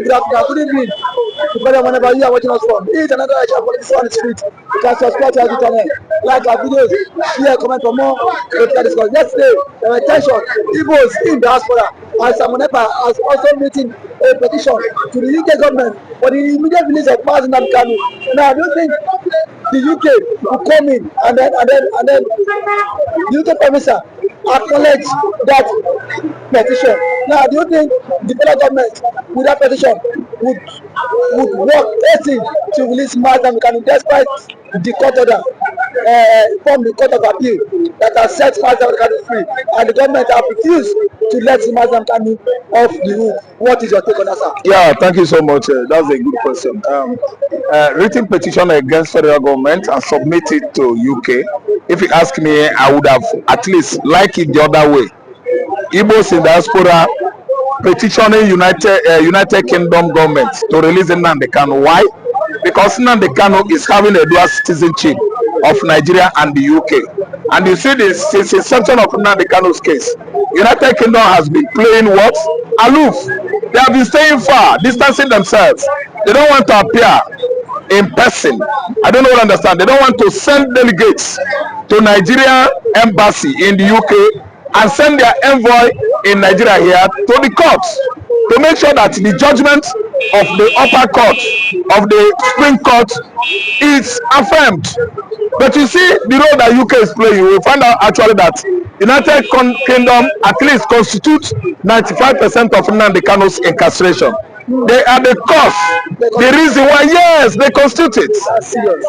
good afternoon, good evening. Depending on whenever you are watching us from. This is another lecture politics on the street. You can subscribe to our channel, like our videos, share, comment for more political discussion. Yesterday, there were tension. Igbos in diaspora and Ekpa has also meeting a petition to the UK government for the immediate release of nnamdi Kanu. Now, I don't think the UK will come in and then the UK Commissioner acknowledge that petition. Now, do you think the federal government with that petition would work to release nnamdi Kanu despite the court order from the Court of Appeal that has set nnamdi Kanu free, and the government have refused to let nnamdi Kanu off the hook? What is your take on that, sir? Yeah, thank you so much. That's a good question. Written petition against federal government and submit it to UK. If you ask me, I would have at least liked it the other way. Igbos in diaspora petitioning United Kingdom government to release nnamdi Kanu. Why? Because nnamdi Kanu is having a dual citizenship of Nigeria and the UK. And you see this since inception of nnamdi Kanu's case. United Kingdom has been playing what? Aloof. They have been staying far, distancing themselves. They don't want to appear in person. I don't know what I understand. They don't want to send delegates to Nigeria embassy in the UK and send their envoy in Nigeria here to the courts to make sure that the judgment of the upper court, of the Supreme Court, is affirmed. But you see the role that UK is playing, we find out actually that United Kingdom at least constitutes 95% of nnamdi Kanu's incarceration. They are the cause, the reason why, yes, they constitute it.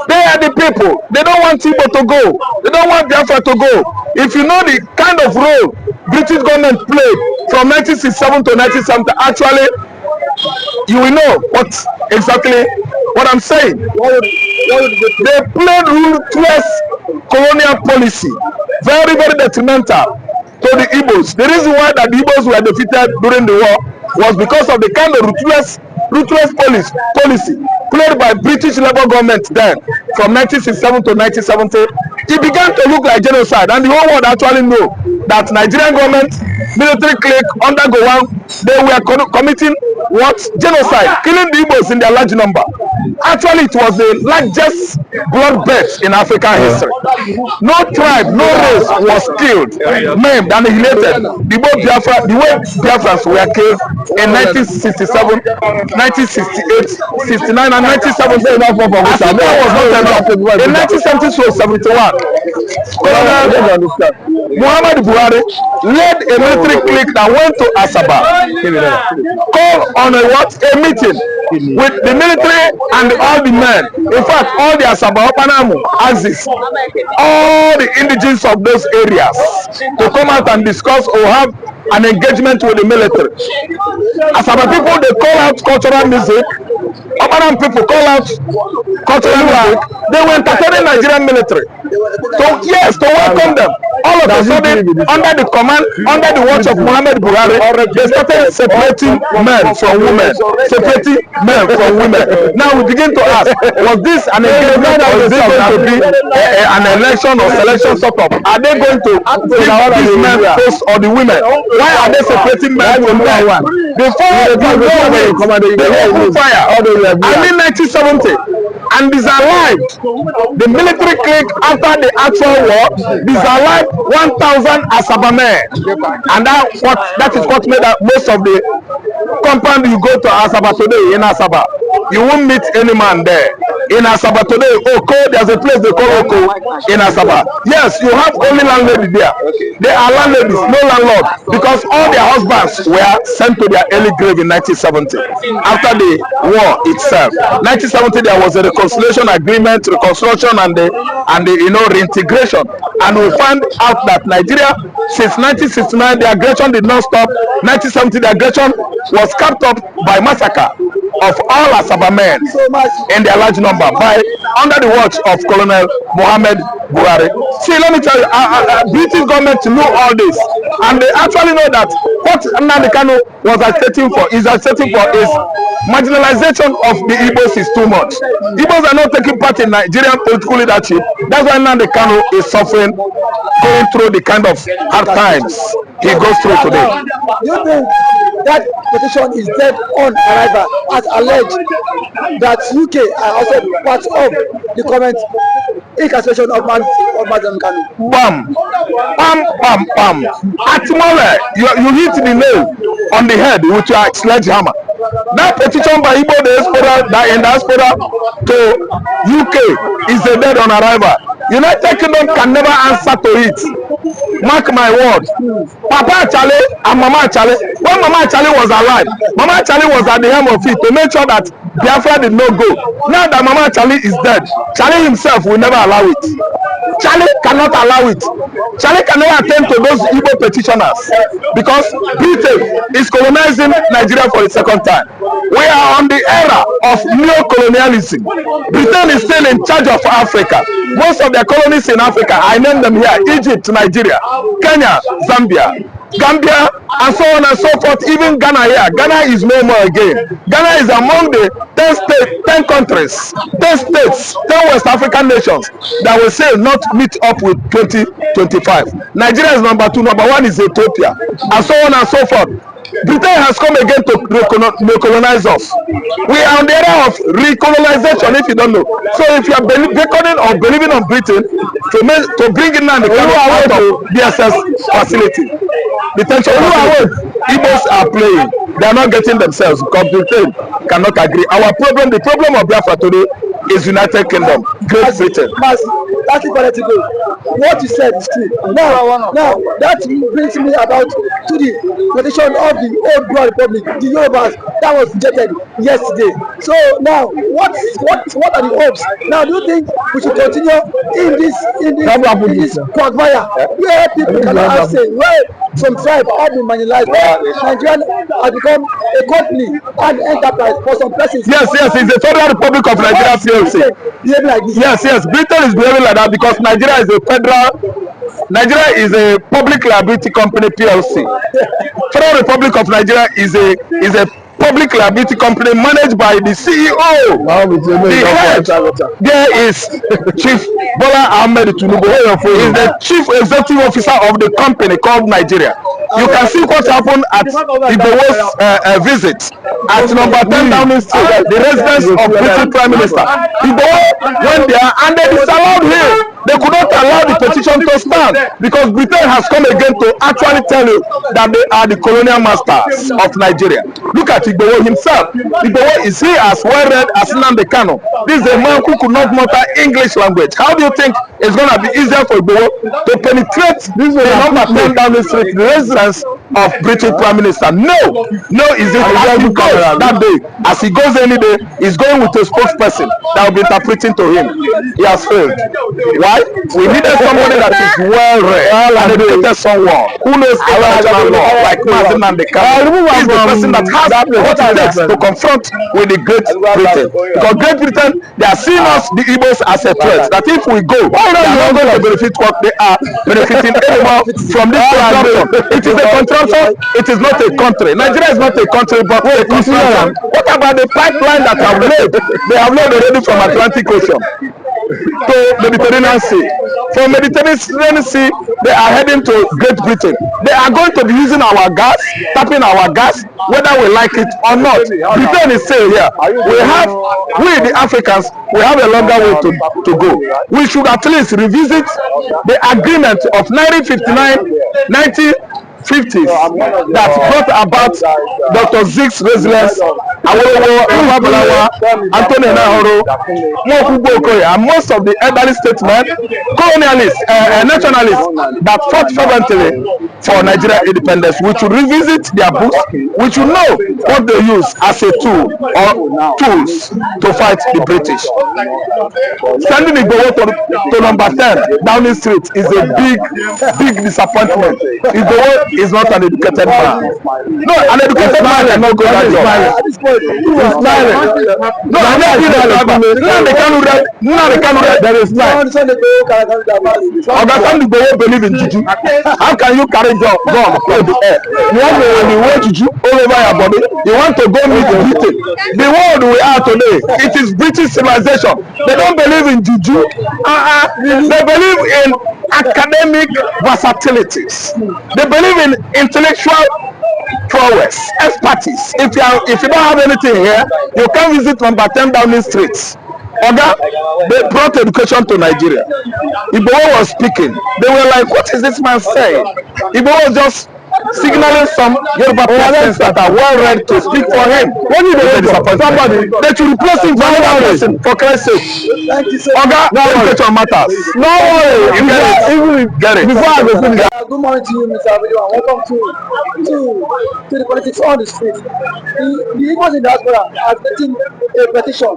They are the people. They don't want Igbo to go. They don't want Biafra to go. If you know the kind of role British government played from 1967 to 1970, actually, you will know what I'm saying. They played ruthless colonial policy, very, very detrimental to the Igbos. The reason why that the Igbos were defeated during the war was because of the kind of ruthless policy played by British Labour government then from 1967 to 1970. It began to look like genocide, and the whole world actually know that Nigerian government, military clique under Gowon, they were committing what? Genocide, killing the Igbos in their large number. Actually, it was the largest bloodbath in African history. No tribe, no race was killed, maimed, and annihilated. The way Biafrans were killed in 1967, 1968, 69, and 1970. Africa was not enough. In 1970-71, Muhammad Buhari led a military clique that went to Asaba, called on a meeting with the military and all the men. In fact, all the Asaba, Opanamu, Axis, all the indigenes of those areas to come out and discuss or have an engagement with the military. Asaba people, they call out cultural music. Opanam people call out cultural music. They were entertaining Nigerian military. To welcome them. All of a sudden, under the command, under the watch of Muhammad Buhari, they started separating men from women. Separating men from women. Now we begin to ask, was this an engagement or is this going to be an election or selection sort of? Are they going to give these men post or the women? Why are they separating men from women? Before they opened fire, and in 1970, and disallowed the military clique after the actual war, disallowed 1,000 Asaba men, and that is what made most of the compound you go to Asaba today in Asaba, you won't meet any man there. In Asaba today, Oko, there's a place they call Oko in Asaba. Yes, you have only landlady there. They are landladies, no landlord, because all their husbands were sent to their early grave in 1970 after the war itself. 1970 there was a reconciliation agreement, reconstruction and the reintegration, and we found out that Nigeria since 1969 the aggression did not stop. 1970 the aggression was capped up by massacre of all Asaba men in their large number under the watch of Colonel Muhammad Buhari. See, let me tell you, British government knew all this, and they actually know that what nnamdi Kanu was agitating for is marginalization of the Igbos is too much. Igbos are not taking part in Nigerian political leadership. That's why nnamdi Kanu is suffering, going through the kind of hard times he goes through today. You think that petition is dead on arrival, as alleged that UK are also part of the comment incarceration of Madam Kanu. Bam, bam, bam, bam. At the moment, you hit the nail on the head with your sledgehammer. That petition by Igbo diaspora to UK is a dead on arrival. United Kingdom can never answer to it. Mark my word. Papa Achale and Mama Achale, when Mama Achale was alive, Mama Achale was at the helm of it to make sure that Biafra did not go. Now that Mama Achale is dead, Charlie himself will never allow it. Charlie cannot allow it. Charlie cannot attend to those Igbo petitioners because Britain is colonizing Nigeria for the second time. We are on the era of neo-colonialism. Britain is still in charge of Africa. Most of their colonies in Africa, I name them here: Egypt, Nigeria, Kenya, Zambia, Gambia, and so on and so forth. Even Ghana here. Ghana is no more again. Ghana is among the 10 countries, 10 states, 10 West African nations that will say not meet up with 2025. Nigeria is number 2, number 1 is Ethiopia, and so on and so forth. Britain has come again to recolonize us. We are on the era of recolonization, if you don't know. So if you are beckoning or believing on Britain to bring in the Kanu out of DSS facility, detention facility, Igbos are playing. They are not getting themselves because Britain cannot agree. The problem of Biafra today is United Kingdom, Great Britain. That's political. What you said is true. Now that brings me about to the petition of the old Boer Republic, the Yorubas, that was rejected yesterday. So now, what are the hopes? Now, do you think we should continue in this quagmire where people cannot have say, where some tribe have been marginalized, where Nigeria has become a company and enterprise for some persons? Yes, it's the Federal Republic of Nigeria PLC. Like this. Yes, Britain is behaving like that because Nigeria is a public liability company PLC. Federal Republic of Nigeria is a public liability company managed by the CEO. The head there is Chief Bola Ahmed Tinubu. He is the chief executive officer of the company called Nigeria. You can see what happened at Igbo's visit at number 10 Downing Street, the residence of British Prime Minister. Igbo went there and they disallowed him. They could not allow the petition to stand because Britain has come again to actually tell you that they are the colonial masters of Nigeria. Look at Igbo himself. Igbo is he as well read as nnamdikanu. This is a man who could not mutter English language. How do you think it's going to be easier for Igbo to penetrate the number 10 Downing Street, the residence of British Prime Minister? No, is it as he goes that day, as he goes any day, he's going with a spokesperson that will be interpreting to him. He has failed. Why? We needed somebody that is well read and educated someone who knows international law, like Mazin and the Kanu. He's the person that has what it takes to confront with the Great Britain. Because Great Britain, they are seeing us, the Igbos, as a threat. That if we go, they are not going to benefit what they are benefiting anymore from this contraption. It is a contraption. It is not a country. Nigeria is not a country, but a contraption. What about the pipeline that have laid? They have laid already from Atlantic Ocean to Mediterranean Sea. From Mediterranean Sea, they are heading to Great Britain. They are going to be using our gas, tapping our gas, whether we like it or not. Britain is saying here, we the Africans, we have a longer way to go. We should at least revisit the agreement of 1950s that brought about Dr. Zeke's resilience, Anthony Nahoro, and most of the elderly statesmen, colonialists, nationalists that fought fervently for Nigeria independence. We should revisit their books. We should know what they use as a tool or tools to fight the British. Sending Igbo to number 10 Downing Street is a big disappointment. Igbo is not an educated man. No, an educated man cannot go that job. He's smiling. No, I'm not doing that. Nnamdikanu read, there is time. Understand Igbo believe in juju. How can you carry gun through the air? You want to wear juju all over your body. You want to go meet Britain. The world we are today, it is British civilization. They don't believe in juju. They believe in academic versatilities. They believe in intellectual prowess, expertise. If you don't have anything here, you can visit number 10 Downing Street. Oga, they brought education to Nigeria. Igbo was speaking. They were like, what is this man saying? Igbo was just signaling some Yoruba persons that are well read to speak for him. When you somebody, they should replace him for another person, for Christ's sake. Thank you so Oga, no education matters. No worry. You get it. Before I go finish. Good morning to you, Mr. Abidu, and welcome to the politics on the street. The igbos in diaspora have written a petition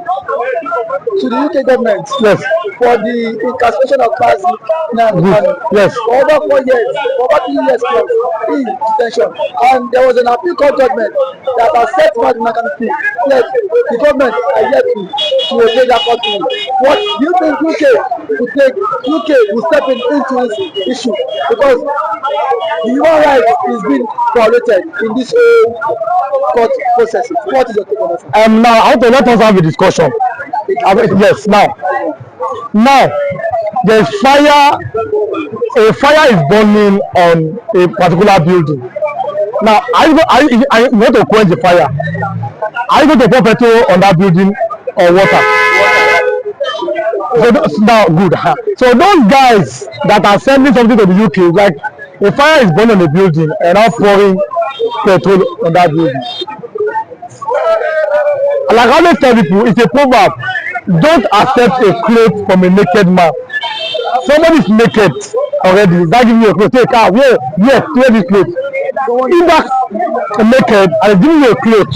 to the UK government. Yes. For the incarceration of Cries, nnamdikanu. Yes. For over 4 years, for over 3 years plus in detention, and there was an appeal court judgment that has set nnamdikanu free. Yet the government are yet to obey that court ruling. What do you think UK will step into this issue, because the human rights is being violated in this whole court process? What is your take on that? Now I want to let us have a discussion. Yes, now there's fire. A fire is burning on a particular building. Now I want to quench the fire. Are you going to pour petrol on that building or water? So now good. So those guys that are sending something to the UK, like a fire is burning on the building and now pouring petrol on that building. Like I always tell people, it's a proverb. Don't accept a cloth from a naked man. Somebody is naked already. That give you a cloth. Take out. Wear this cloth. If that's naked and they give you a cloth,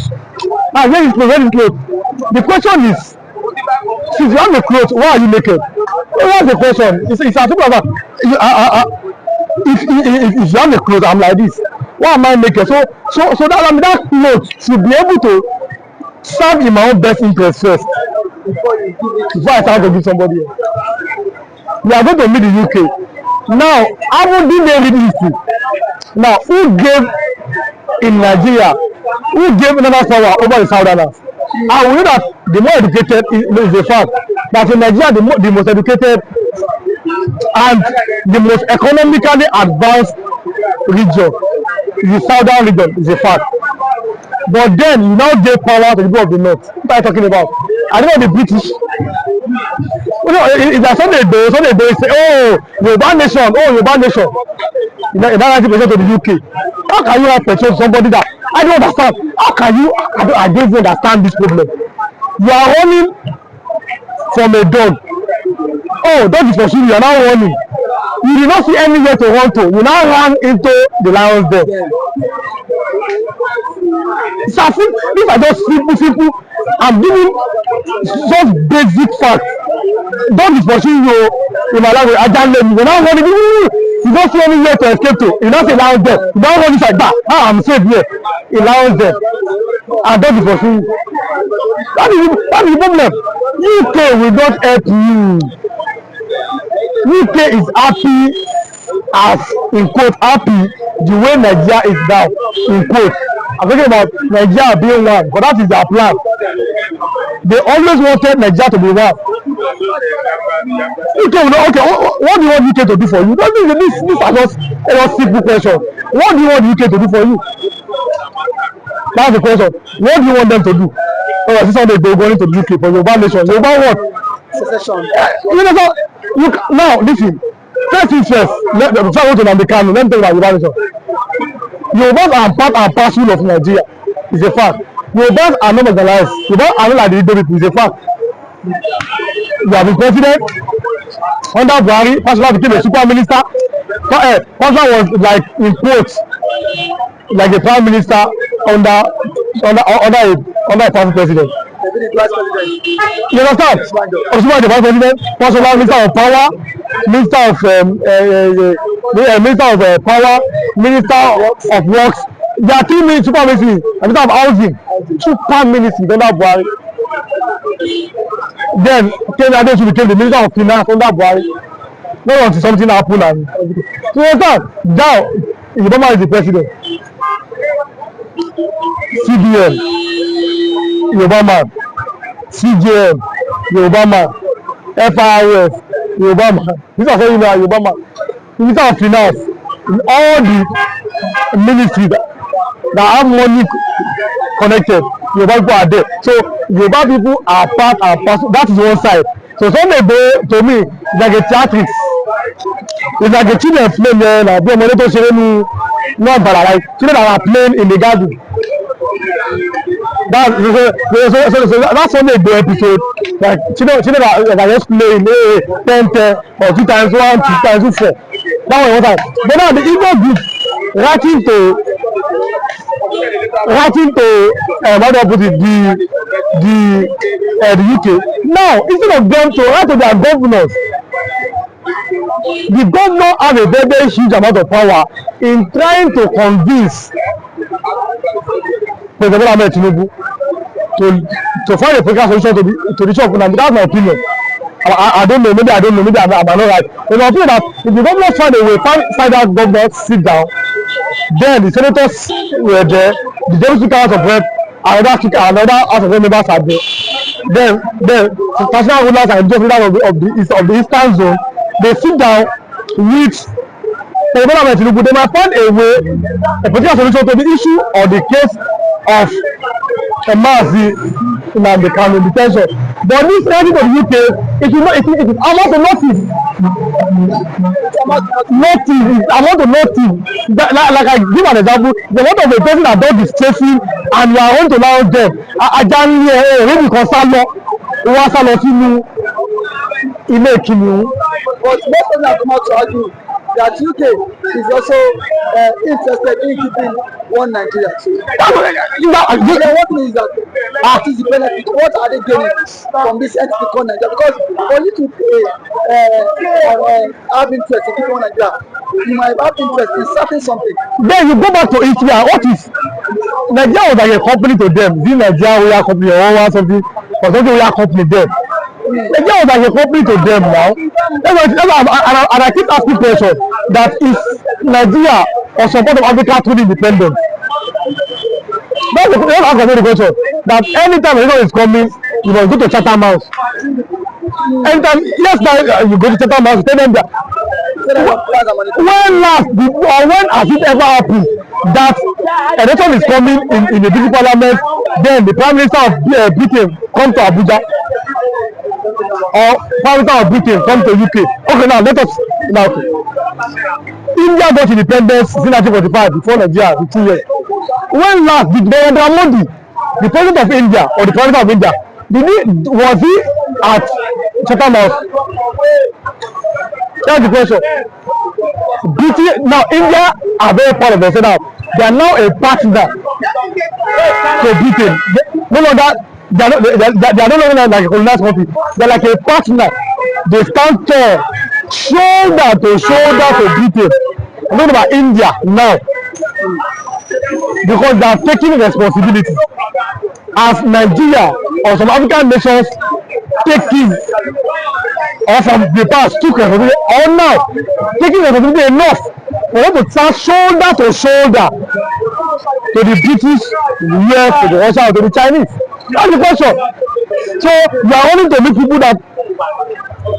now wear this cloth. The question is, since you have a cloth, why are you naked? What's the question? It's as simple as that. If you have a cloth, I'm like this. Why am I naked? So that cloth should be able to serve in my own best interest first before I start to give somebody else. We are going to meet the UK. Now, how did they read history? Now, who gave in Nigeria, who gave another power over the Southerners? And we know that the more educated is a fact. That in Nigeria, the most educated and the most economically advanced region is the Southern region, is a fact. But then you now give power to the people of the North. What are you talking about? I don't know the British. You know, it's like Sunday they say, oh, Yoruba nation, in that 90% of the UK. How can you have persuade somebody that I don't understand? How can you? I don't even understand this problem. You are running from a dog. Oh, dog is pursuing you. You are now running. You did not see anywhere to run to. You now ran into the lion's den. It's as if I just simple. I'm giving just basic facts. Dog is pursuing you in my language. I can't let you. You now running. You don't see anywhere to escape to. You don't see lion's den. You don't run inside that. I'm safe here. In lion's den. And dog is pursuing you. That is the problem. UK will not help you. UK is happy, as in quote, happy the way Nigeria is now, in quote. I'm talking about Nigeria being one, but that is their plan. They always wanted Nigeria to be one. UK will not, okay, what do you want UK to do for you? This are just a simple question. What do you want UK to do for you? That's the question. What do you want them to do? Oh, this is how they go going to the UK for Yoruba nation. Yoruba what? Secession. You know, so now listen. First things first. Before I go to nnamdikanu, let me tell you about Yoruba nation. Yorubas are part and parcel of Nigeria. It's a fact. Yorubas are not marginalized. Yorubas are not like the Igbo people. It's a fact. You have been president under Buhari. Pastor became a super minister. Pastor was like in quotes, like a prime minister under a past president. You understand? Osman the vice president, Pastor minister of power, minister of power, minister of works. There are 3 ministers, super ministers, and minister of housing, super ministers under Buhari. Then Ken Adesu became the minister of finance under Buhari. Not until something happened and so you understand? Now Obama is the president. CBN, Yoruba man. CJM, Yoruba man. FIRS, Yoruba man. These are saying Yoruba man. Minister of finance, all the ministries that that have money connected. Yoruba people are there. So Yoruba people are part and parcel. That is one side. So Sunday to me it's like a theatrics. It's like a children playing there. Like be money to share no but like children that are playing in the garden. That's Sunday episode. Like children that just playing 10 or 2 times 1, 2 times 2, 4. That was one time. But now the Igbo group writing to what do I put it, the UK. Now instead of them to write to their governors, the governor have a very, very huge amount of power in trying to convince President Tinubu to find a political solution to the issue of nnamdi. That's my opinion. I don't know, maybe I'm not right. But I feel that if the government find a way, find that government sit down, then the senators were there, the deputy house of rep, another house of rep members are there. Then national rulers and just leaders of the eastern zone, they sit down with President Tinubu. They might find a way, a political solution to the issue or the case of nnamdikanu detention. But this heading to the UK, it is amount to nothing. Amount to nothing. Like I give an example, the amount of a person that does this tracing and you are going to allow them. Ajani maybe kan sálọ, wọ́n sálọ sínú ilé kìnìún. But most of them have come out to argue that UK is also interested in keeping one Nigeria. What means that what is the benefit? What are they gaining from this entity called Nigeria? Because for you to have interest in keeping one Nigeria, you might have interest in starting something. Then you go back to history. What is Nigeria was like a company to them? This Nigeria we are company or something we are company them. Nigeria was like a company to them now. And I keep asking questions that is Nigeria or some part of Africa truly independent? That's the question. That anytime Nigeria is coming, you must go to Chatham House. Anytime, yes, now you go to Chatham House, tell them that. When last or when has it ever happened that a nation is coming in the British Parliament, then the Prime Minister of Britain come to Abuja? Or Prime Minister of Britain come to UK? Okay, now let us India got independence in 1945 before Nigeria 15 years. When last did Narendra Modi, the president of India or the president of India, was he at Chatham House? That's the question. Now India are very proud of themselves. They are now a partner to Britain. No longer they are no longer like a colonized country. They are like a partner. They stand tall, shoulder to shoulder to Britain. I'm talking about India now, because they are taking responsibility as Nigeria or some African nations taking or from the past took responsibility or now taking responsibility enough for them to stand shoulder to shoulder to the British, US, to the Russia, or to the Chinese. That's the question. So you are wanting to meet people that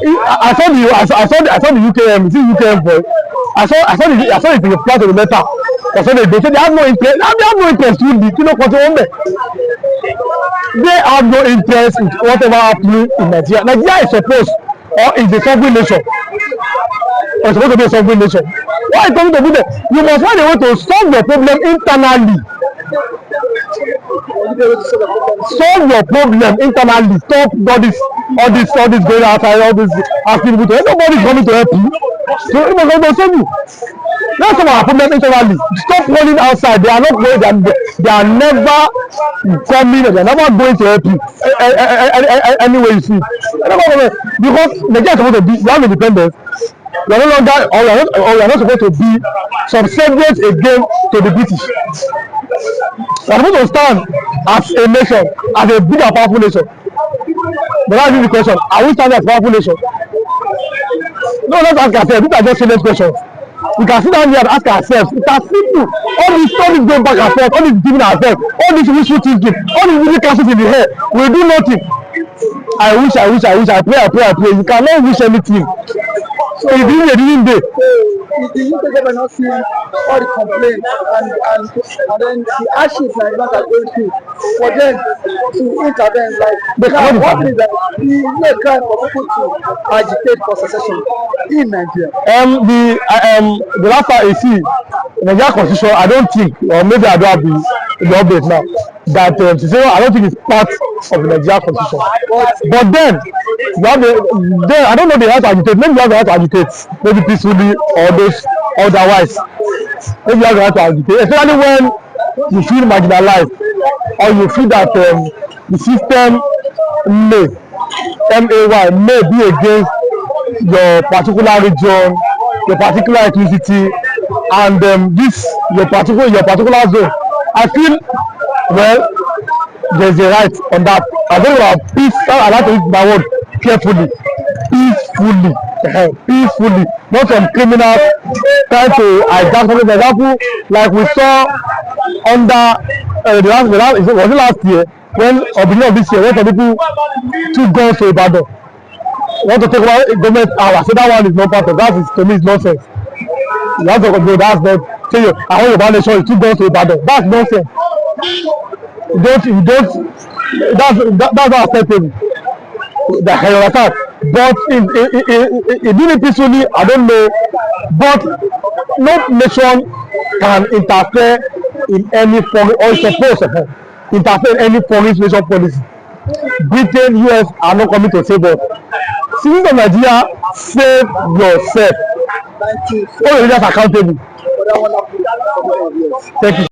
I saw the UKM, you see UKM boy. I saw it in the part of the letter. They said they have no interest. They have no interest in the They have no interest in whatever happening in Nigeria. Nigeria is supposed or is a sovereign nation. It's supposed to be a sovereign nation. Why are you coming to be there? You must find a way to solve your problem internally. Solve your problem internally. Stop all this going outside, all this asking people to. Nobody's coming to help you. So it must not save you. That's some of our problem internally. Stop running outside. They are not going. They are never coming. They are never going to help you. Anyway, you see, because Nigeria is supposed to be. You have independence. You are no longer, or you are not supposed to be subservient again to the British. You are supposed to stand as a nation, as a bigger, powerful nation. But that is the question: are we standing as a powerful nation? No, let's ask ourselves. These are just serious questions. We can sit down here and ask ourselves. It's as simple. All these going back and forth, all this giving ourselves, all this wishful thinking, all these really castles in the air, we do nothing. I wish, I pray. You cannot wish anything. So if you didn't do. Is the UK government not seeing all the complaints and then the ashes Nigerians are going through, for them to intervene. Like now, what is that? It's not a crime for people to agitate for secession in Nigeria. The last time I see Nigeria constitution, I don't think, or maybe I don't have the update now, that I don't think it's part of the Nigeria constitution. But then you have then I don't know, they have to agitate. Maybe you have the right to agitate, maybe peacefully or those otherwise. Maybe you have the right to agitate, especially when you feel marginalized or you feel that the system may be against your particular region, your particular ethnicity, and this your particular zone. I feel, well, there's a right on that. I don't know about peace. I like to use my word carefully, peacefully, not some criminals trying to hijack something. For example, like we saw under was it last year, when or beginning of this year, when some people took guns to Ibadan, want to take over government hour. So that one is not part of that. Is, to me, is nonsense. You have to go. That's not. Say you, I want your nation. You took guns to Ibadan. That's nonsense. You don't. That's not acceptable. The hell of that. But in doing it peacefully, I don't know. But no nation can interfere in any foreign, or suppose to interfere in any foreign nation policy. Britain, US are not coming to save us. Citizens of Nigeria, save yourself. Hold your leaders accountable. Thank you.